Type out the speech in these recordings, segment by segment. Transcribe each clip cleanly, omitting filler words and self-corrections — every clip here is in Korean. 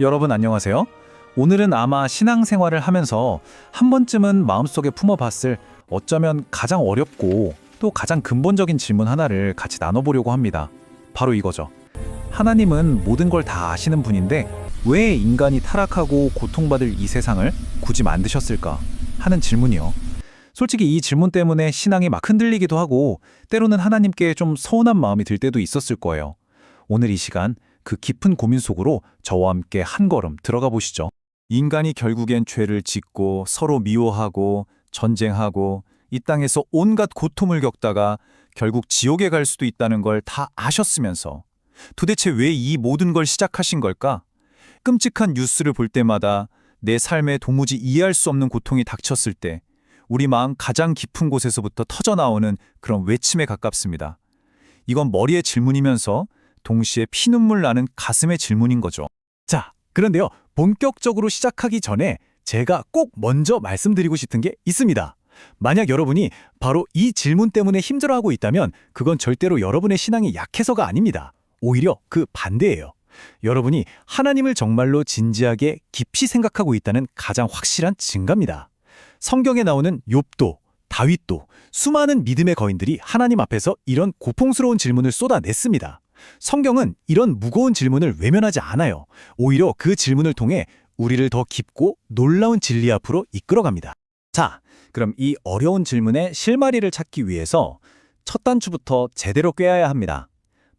여러분 안녕하세요. 오늘은 아마 신앙생활을 하면서 한 번쯤은 마음속에 품어봤을 어쩌면 가장 어렵고 또 가장 근본적인 질문 하나를 같이 나눠보려고 합니다. 바로 이거죠. 하나님은 모든 걸 다 아시는 분인데 왜 인간이 타락하고 고통받을 이 세상을 굳이 만드셨을까 하는 질문이요. 솔직히 이 질문 때문에 신앙이 막 흔들리기도 하고 때로는 하나님께 좀 서운한 마음이 들 때도 있었을 거예요. 오늘 이 시간 그 깊은 고민 속으로 저와 함께 한 걸음 들어가 보시죠. 인간이 결국엔 죄를 짓고 서로 미워하고 전쟁하고 이 땅에서 온갖 고통을 겪다가 결국 지옥에 갈 수도 있다는 걸 다 아셨으면서 도대체 왜 이 모든 걸 시작하신 걸까? 끔찍한 뉴스를 볼 때마다 내 삶에 도무지 이해할 수 없는 고통이 닥쳤을 때 우리 마음 가장 깊은 곳에서부터 터져나오는 그런 외침에 가깝습니다. 이건 머리의 질문이면서 동시에 피눈물 나는 가슴의 질문인 거죠. 자, 그런데요. 본격적으로 시작하기 전에 제가 꼭 먼저 말씀드리고 싶은 게 있습니다. 만약 여러분이 바로 이 질문 때문에 힘들어하고 있다면 그건 절대로 여러분의 신앙이 약해서가 아닙니다. 오히려 그 반대예요. 여러분이 하나님을 정말로 진지하게 깊이 생각하고 있다는 가장 확실한 증거입니다. 성경에 나오는 욥도, 다윗도, 수많은 믿음의 거인들이 하나님 앞에서 이런 고통스러운 질문을 쏟아냈습니다. 성경은 이런 무거운 질문을 외면하지 않아요. 오히려 그 질문을 통해 우리를 더 깊고 놀라운 진리 앞으로 이끌어갑니다. 자, 그럼 이 어려운 질문의 실마리를 찾기 위해서 첫 단추부터 제대로 꿰어야 합니다.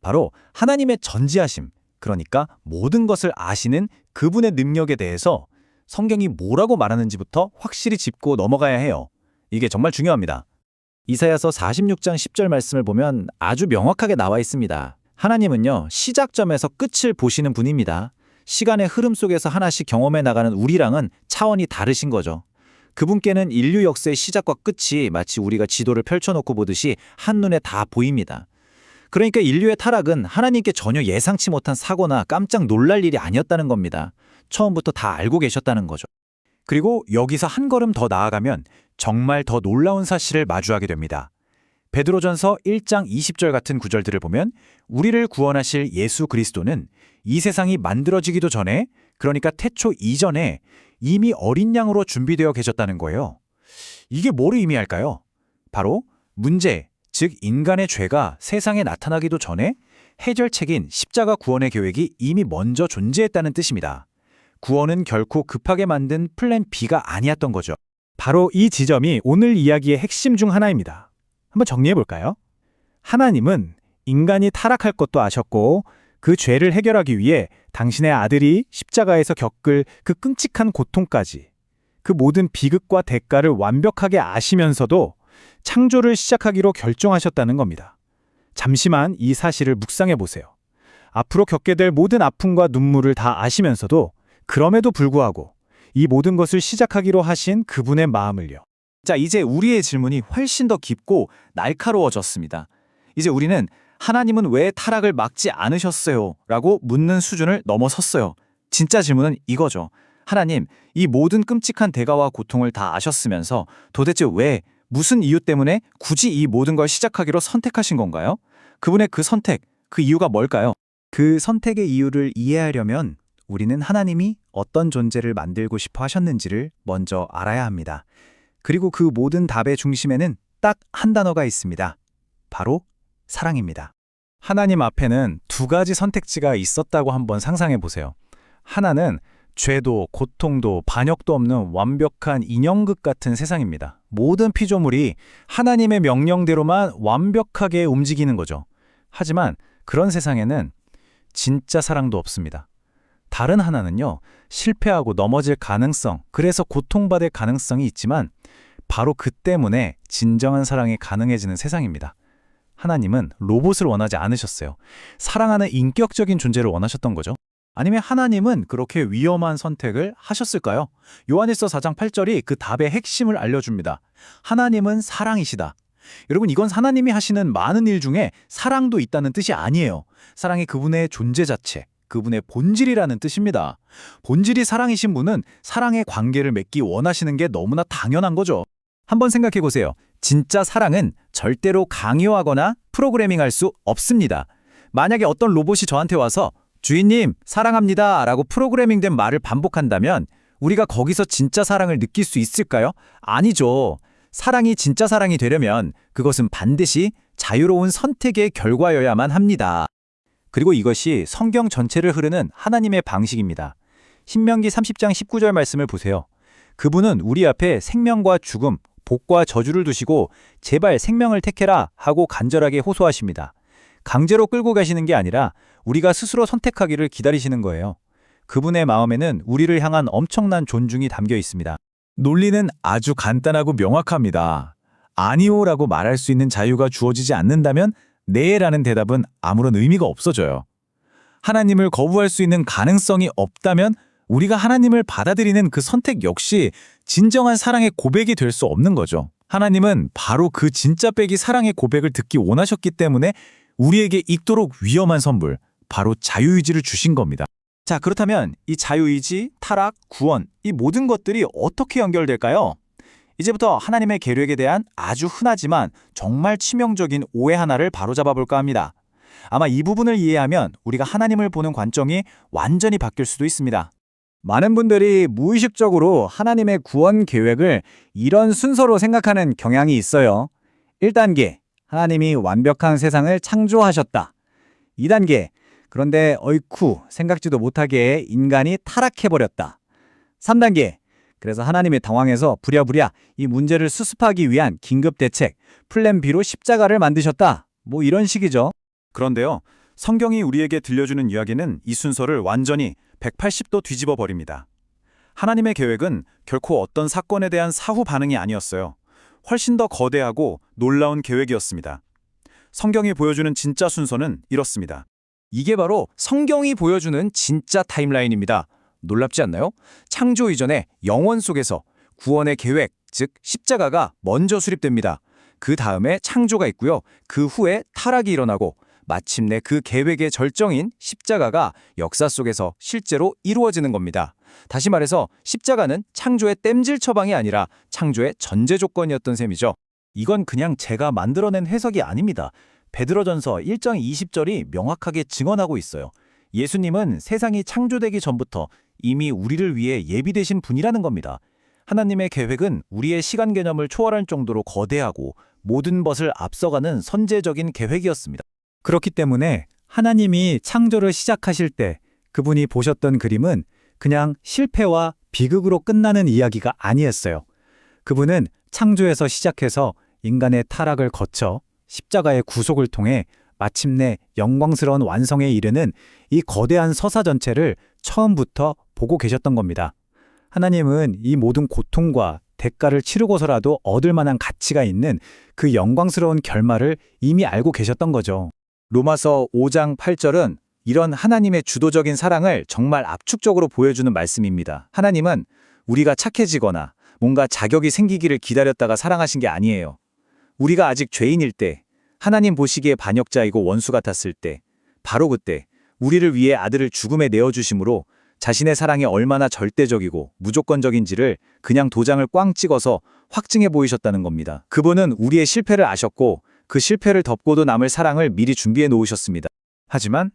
바로 하나님의 전지하심, 그러니까 모든 것을 아시는 그분의 능력에 대해서 성경이 뭐라고 말하는지부터 확실히 짚고 넘어가야 해요. 이게 정말 중요합니다. 이사야서 46장 10절 말씀을 보면 아주 명확하게 나와 있습니다. 하나님은요, 시작점에서 끝을 보시는 분입니다. 시간의 흐름 속에서 하나씩 경험해 나가는 우리랑은 차원이 다르신 거죠. 그분께는 인류 역사의 시작과 끝이 마치 우리가 지도를 펼쳐놓고 보듯이 한눈에 다 보입니다. 그러니까 인류의 타락은 하나님께 전혀 예상치 못한 사고나 깜짝 놀랄 일이 아니었다는 겁니다. 처음부터 다 알고 계셨다는 거죠. 그리고 여기서 한 걸음 더 나아가면 정말 더 놀라운 사실을 마주하게 됩니다. 베드로전서 1장 20절 같은 구절들을 보면 우리를 구원하실 예수 그리스도는 이 세상이 만들어지기도 전에, 그러니까 태초 이전에 이미 어린 양으로 준비되어 계셨다는 거예요. 이게 뭐를 의미할까요? 바로 문제, 즉 인간의 죄가 세상에 나타나기도 전에 해결책인 십자가 구원의 계획이 이미 먼저 존재했다는 뜻입니다. 구원은 결코 급하게 만든 플랜 B가 아니었던 거죠. 바로 이 지점이 오늘 이야기의 핵심 중 하나입니다. 한번 정리해 볼까요? 하나님은 인간이 타락할 것도 아셨고 그 죄를 해결하기 위해 당신의 아들이 십자가에서 겪을 그 끔찍한 고통까지, 그 모든 비극과 대가를 완벽하게 아시면서도 창조를 시작하기로 결정하셨다는 겁니다. 잠시만 이 사실을 묵상해 보세요. 앞으로 겪게 될 모든 아픔과 눈물을 다 아시면서도 그럼에도 불구하고 이 모든 것을 시작하기로 하신 그분의 마음을요. 자, 이제 우리의 질문이 훨씬 더 깊고 날카로워졌습니다. 이제 우리는 하나님은 왜 타락을 막지 않으셨어요? 라고 묻는 수준을 넘어섰어요. 진짜 질문은 이거죠. 하나님, 이 모든 끔찍한 대가와 고통을 다 아셨으면서 도대체 왜, 무슨 이유 때문에 굳이 이 모든 걸 시작하기로 선택하신 건가요? 그분의 그 선택, 그 이유가 뭘까요? 그 선택의 이유를 이해하려면 우리는 하나님이 어떤 존재를 만들고 싶어 하셨는지를 먼저 알아야 합니다. 그리고 그 모든 답의 중심에는 딱 한 단어가 있습니다. 바로 사랑입니다. 하나님 앞에는 두 가지 선택지가 있었다고 한번 상상해 보세요. 하나는 죄도 고통도 반역도 없는 완벽한 인형극 같은 세상입니다. 모든 피조물이 하나님의 명령대로만 완벽하게 움직이는 거죠. 하지만 그런 세상에는 진짜 사랑도 없습니다. 다른 하나는요, 실패하고 넘어질 가능성, 그래서 고통받을 가능성이 있지만 바로 그 때문에 진정한 사랑이 가능해지는 세상입니다. 하나님은 로봇을 원하지 않으셨어요. 사랑하는 인격적인 존재를 원하셨던 거죠. 아니면 하나님은 그렇게 위험한 선택을 하셨을까요? 요한일서 4장 8절이 그 답의 핵심을 알려줍니다. 하나님은 사랑이시다. 여러분, 이건 하나님이 하시는 많은 일 중에 사랑도 있다는 뜻이 아니에요. 사랑이 그분의 존재 자체, 그분의 본질이라는 뜻입니다. 본질이 사랑이신 분은 사랑의 관계를 맺기 원하시는 게 너무나 당연한 거죠. 한번 생각해 보세요. 진짜 사랑은 절대로 강요하거나 프로그래밍할 수 없습니다. 만약에 어떤 로봇이 저한테 와서 주인님, 사랑합니다 라고 프로그래밍된 말을 반복한다면 우리가 거기서 진짜 사랑을 느낄 수 있을까요? 아니죠. 사랑이 진짜 사랑이 되려면 그것은 반드시 자유로운 선택의 결과여야만 합니다. 그리고 이것이 성경 전체를 흐르는 하나님의 방식입니다. 신명기 30장 19절 말씀을 보세요. 그분은 우리 앞에 생명과 죽음, 복과 저주를 두시고 제발 생명을 택해라 하고 간절하게 호소하십니다. 강제로 끌고 가시는 게 아니라 우리가 스스로 선택하기를 기다리시는 거예요. 그분의 마음에는 우리를 향한 엄청난 존중이 담겨 있습니다. 논리는 아주 간단하고 명확합니다. 아니오라고 말할 수 있는 자유가 주어지지 않는다면 네라는 대답은 아무런 의미가 없어져요. 하나님을 거부할 수 있는 가능성이 없다면 우리가 하나님을 받아들이는 그 선택 역시 진정한 사랑의 고백이 될 수 없는 거죠. 하나님은 바로 그 진짜 빼기 사랑의 고백을 듣기 원하셨기 때문에 우리에게 있도록 위험한 선물, 바로 자유의지를 주신 겁니다. 자, 그렇다면 이 자유의지, 타락, 구원, 이 모든 것들이 어떻게 연결될까요? 이제부터 하나님의 계획에 대한 아주 흔하지만 정말 치명적인 오해 하나를 바로잡아 볼까 합니다. 아마 이 부분을 이해하면 우리가 하나님을 보는 관점이 완전히 바뀔 수도 있습니다. 많은 분들이 무의식적으로 하나님의 구원 계획을 이런 순서로 생각하는 경향이 있어요. 1단계, 하나님이 완벽한 세상을 창조하셨다. 2단계, 그런데 어이쿠 생각지도 못하게 인간이 타락해버렸다. 3단계, 그래서 하나님이 당황해서 부랴부랴 이 문제를 수습하기 위한 긴급 대책, 플랜 B로 십자가를 만드셨다. 뭐 이런 식이죠. 그런데요, 성경이 우리에게 들려주는 이야기는 이 순서를 완전히 180도 뒤집어 버립니다. 하나님의 계획은 결코 어떤 사건에 대한 사후 반응이 아니었어요. 훨씬 더 거대하고 놀라운 계획이었습니다. 성경이 보여주는 진짜 순서는 이렇습니다. 이게 바로 성경이 보여주는 진짜 타임라인입니다. 놀랍지 않나요? 창조 이전에 영원 속에서 구원의 계획, 즉 십자가가 먼저 수립됩니다. 그 다음에 창조가 있고요. 그 후에 타락이 일어나고 마침내 그 계획의 절정인 십자가가 역사 속에서 실제로 이루어지는 겁니다. 다시 말해서 십자가는 창조의 땜질 처방이 아니라 창조의 전제 조건이었던 셈이죠. 이건 그냥 제가 만들어낸 해석이 아닙니다. 베드로전서 1장 20절이 명확하게 증언하고 있어요. 예수님은 세상이 창조되기 전부터 이미 우리를 위해 예비되신 분이라는 겁니다. 하나님의 계획은 우리의 시간 개념을 초월할 정도로 거대하고 모든 것을 앞서가는 선제적인 계획이었습니다. 그렇기 때문에 하나님이 창조를 시작하실 때 그분이 보셨던 그림은 그냥 실패와 비극으로 끝나는 이야기가 아니었어요. 그분은 창조에서 시작해서 인간의 타락을 거쳐 십자가의 구속을 통해 마침내 영광스러운 완성에 이르는 이 거대한 서사 전체를 처음부터 보고 계셨던 겁니다. 하나님은 이 모든 고통과 대가를 치르고서라도 얻을 만한 가치가 있는 그 영광스러운 결말을 이미 알고 계셨던 거죠. 로마서 5장 8절은 이런 하나님의 주도적인 사랑을 정말 압축적으로 보여주는 말씀입니다. 하나님은 우리가 착해지거나 뭔가 자격이 생기기를 기다렸다가 사랑하신 게 아니에요. 우리가 아직 죄인일 때, 하나님 보시기에 반역자이고 원수 같았을 때, 바로 그때 우리를 위해 아들을 죽음에 내어주심으로 자신의 사랑이 얼마나 절대적이고 무조건적인지를 그냥 도장을 꽝 찍어서 확증해 보이셨다는 겁니다. 그분은 우리의 실패를 아셨고 그 실패를 덮고도 남을 사랑을 미리 준비해 놓으셨습니다. 하지만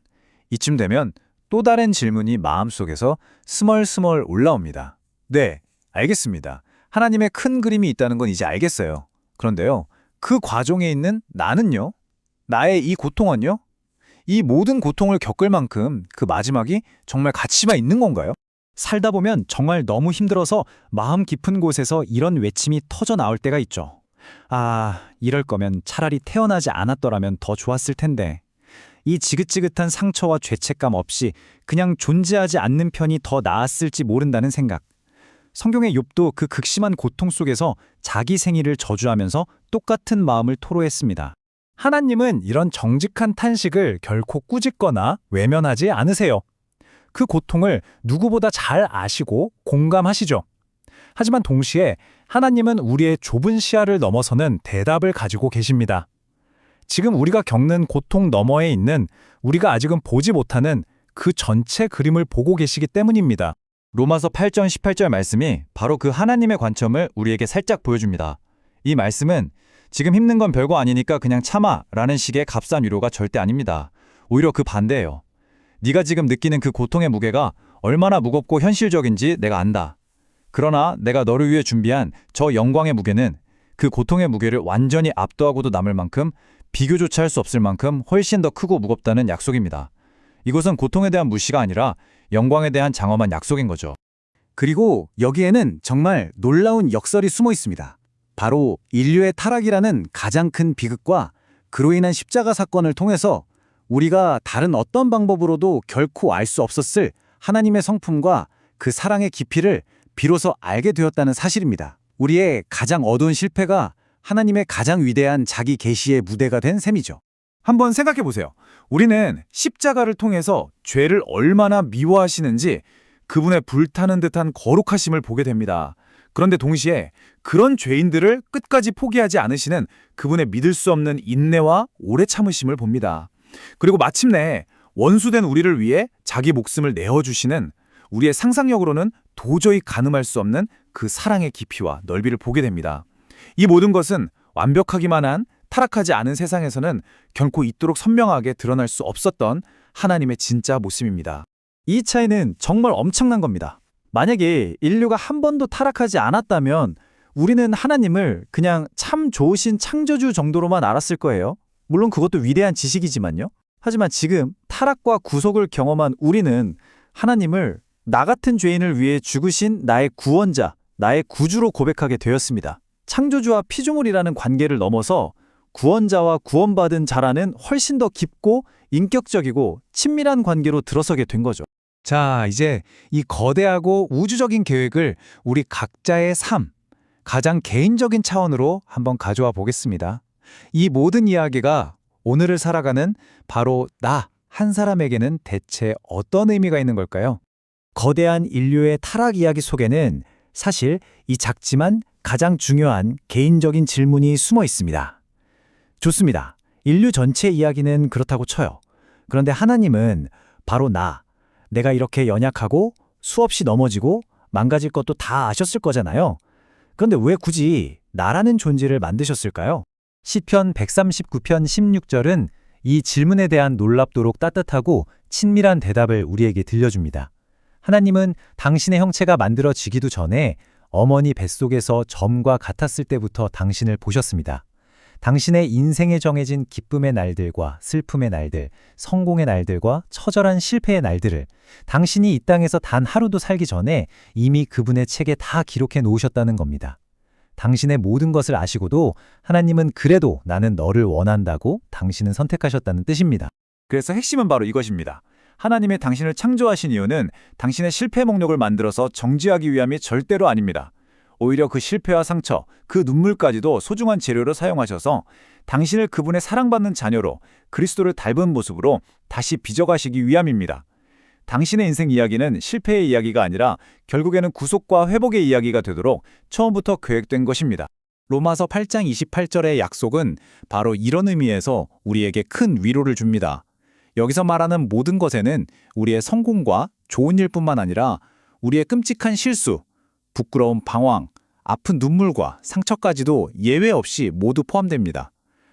이쯤 되면 또 다른 질문이 마음속에서 스멀스멀 올라옵니다. 네, 알겠습니다. 하나님의 큰 그림이 있다는 건 이제 알겠어요. 그런데요, 그 과정에 있는 나는요? 나의 이 고통은요? 이 모든 고통을 겪을 만큼 그 마지막이 정말 가치가 있는 건가요? 살다 보면 정말 너무 힘들어서 마음 깊은 곳에서 이런 외침이 터져 나올 때가 있죠. 아, 이럴 거면 차라리 태어나지 않았더라면 더 좋았을 텐데. 이 지긋지긋한 상처와 죄책감 없이 그냥 존재하지 않는 편이 더 나았을지 모른다는 생각. 성경의 욥도 그 극심한 고통 속에서 자기 생일을 저주하면서 똑같은 마음을 토로했습니다. 하나님은 이런 정직한 탄식을 결코 꾸짖거나 외면하지 않으세요. 그 고통을 누구보다 잘 아시고 공감하시죠. 하지만 동시에 하나님은 우리의 좁은 시야를 넘어서는 대답을 가지고 계십니다. 지금 우리가 겪는 고통 너머에 있는 우리가 아직은 보지 못하는 그 전체 그림을 보고 계시기 때문입니다. 로마서 8장 18절 말씀이 바로 그 하나님의 관점을 우리에게 살짝 보여줍니다. 이 말씀은 지금 힘든 건 별거 아니니까 그냥 참아 라는 식의 값싼 위로가 절대 아닙니다. 오히려 그 반대예요. 네가 지금 느끼는 그 고통의 무게가 얼마나 무겁고 현실적인지 내가 안다. 그러나 내가 너를 위해 준비한 저 영광의 무게는 그 고통의 무게를 완전히 압도하고도 남을 만큼 비교조차 할 수 없을 만큼 훨씬 더 크고 무겁다는 약속입니다. 이것은 고통에 대한 무시가 아니라 영광에 대한 장엄한 약속인 거죠. 그리고 여기에는 정말 놀라운 역설이 숨어 있습니다. 바로 인류의 타락이라는 가장 큰 비극과 그로 인한 십자가 사건을 통해서 우리가 다른 어떤 방법으로도 결코 알 수 없었을 하나님의 성품과 그 사랑의 깊이를 비로소 알게 되었다는 사실입니다. 우리의 가장 어두운 실패가 하나님의 가장 위대한 자기 계시의 무대가 된 셈이죠. 한번 생각해 보세요. 우리는 십자가를 통해서 죄를 얼마나 미워하시는지 그분의 불타는 듯한 거룩하심을 보게 됩니다. 그런데 동시에 그런 죄인들을 끝까지 포기하지 않으시는 그분의 믿을 수 없는 인내와 오래 참으심을 봅니다. 그리고 마침내 원수된 우리를 위해 자기 목숨을 내어주시는 우리의 상상력으로는 도저히 가늠할 수 없는 그 사랑의 깊이와 넓이를 보게 됩니다. 이 모든 것은 완벽하기만 한 타락하지 않은 세상에서는 결코 이토록 선명하게 드러날 수 없었던 하나님의 진짜 모습입니다. 이 차이는 정말 엄청난 겁니다. 만약에 인류가 한 번도 타락하지 않았다면 우리는 하나님을 그냥 참 좋으신 창조주 정도로만 알았을 거예요. 물론 그것도 위대한 지식이지만요. 하지만 지금 타락과 구속을 경험한 우리는 하나님을 나 같은 죄인을 위해 죽으신 나의 구원자, 나의 구주로 고백하게 되었습니다. 창조주와 피조물이라는 관계를 넘어서 구원자와 구원받은 자라는 훨씬 더 깊고 인격적이고 친밀한 관계로 들어서게 된 거죠. 자, 이제 이 거대하고 우주적인 계획을 우리 각자의 삶, 가장 개인적인 차원으로 한번 가져와 보겠습니다. 이 모든 이야기가 오늘을 살아가는 바로 나 한 사람에게는 대체 어떤 의미가 있는 걸까요? 거대한 인류의 타락 이야기 속에는 사실 이 작지만 가장 중요한 개인적인 질문이 숨어 있습니다. 좋습니다. 인류 전체 이야기는 그렇다고 쳐요. 그런데 하나님은 바로 내가 이렇게 연약하고 수없이 넘어지고 망가질 것도 다 아셨을 거잖아요. 그런데 왜 굳이 나라는 존재를 만드셨을까요? 시편 139편 16절은 이 질문에 대한 놀랍도록 따뜻하고 친밀한 대답을 우리에게 들려줍니다. 하나님은 당신의 형체가 만들어지기도 전에 어머니 뱃속에서 점과 같았을 때부터 당신을 보셨습니다. 당신의 인생에 정해진 기쁨의 날들과 슬픔의 날들, 성공의 날들과 처절한 실패의 날들을 당신이 이 땅에서 단 하루도 살기 전에 이미 그분의 책에 다 기록해 놓으셨다는 겁니다. 당신의 모든 것을 아시고도 하나님은 그래도 나는 너를 원한다고 당신은 선택하셨다는 뜻입니다. 그래서 핵심은 바로 이것입니다. 하나님이 당신을 창조하신 이유는 당신의 실패 목록을 만들어서 정지하기 위함이 절대로 아닙니다. 오히려 그 실패와 상처, 그 눈물까지도 소중한 재료로 사용하셔서 당신을 그분의 사랑받는 자녀로 그리스도를 닮은 모습으로 다시 빚어가시기 위함입니다. 당신의 인생 이야기는 실패의 이야기가 아니라 결국에는 구속과 회복의 이야기가 되도록 처음부터 계획된 것입니다. 로마서 8장 28절의 약속은 바로 이런 의미에서 우리에게 큰 위로를 줍니다. 여기서 말하는 모든 것에는 우리의 성공과 좋은 일뿐만 아니라 우리의 끔찍한 실수, 부끄러운 방황, 아픈 눈물과 상처까지도 예외 없이 모두 포함됩니다.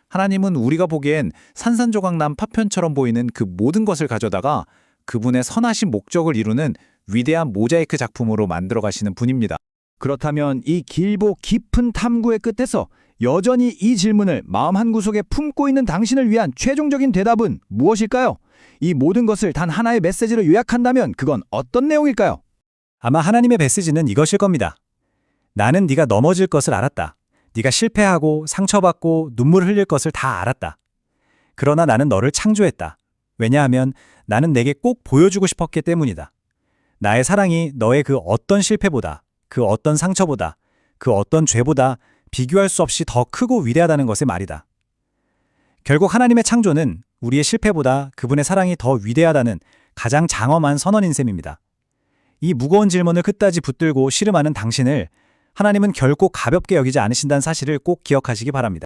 하나님은 우리가 보기엔 산산조각난 파편처럼 보이는 그 모든 것을 가져다가 그분의 선하신 목적을 이루는 위대한 모자이크 작품으로 만들어 가시는 분입니다. 그렇다면 이 길고 깊은 탐구의 끝에서 여전히 이 질문을 마음 한구석에 품고 있는 당신을 위한 최종적인 대답은 무엇일까요? 이 모든 것을 단 하나의 메시지로 요약한다면 그건 어떤 내용일까요? 아마 하나님의 메시지는 이것일 겁니다. 나는 네가 넘어질 것을 알았다. 네가 실패하고 상처받고 눈물 흘릴 것을 다 알았다. 그러나 나는 너를 창조했다. 왜냐하면 나는 내게 꼭 보여주고 싶었기 때문이다. 나의 사랑이 너의 그 어떤 실패보다, 그 어떤 상처보다, 그 어떤 죄보다 비교할 수 없이 더 크고 위대하다는 것의 말이다. 결국 하나님의 창조는 우리의 실패보다 그분의 사랑이 더 위대하다는 가장 장엄한 선언인 셈입니다. 이 무거운 질문을 끝까지 붙들고 씨름하는 당신을 하나님은 결코 가볍게 여기지 않으신다는 사실을 꼭 기억하시기 바랍니다.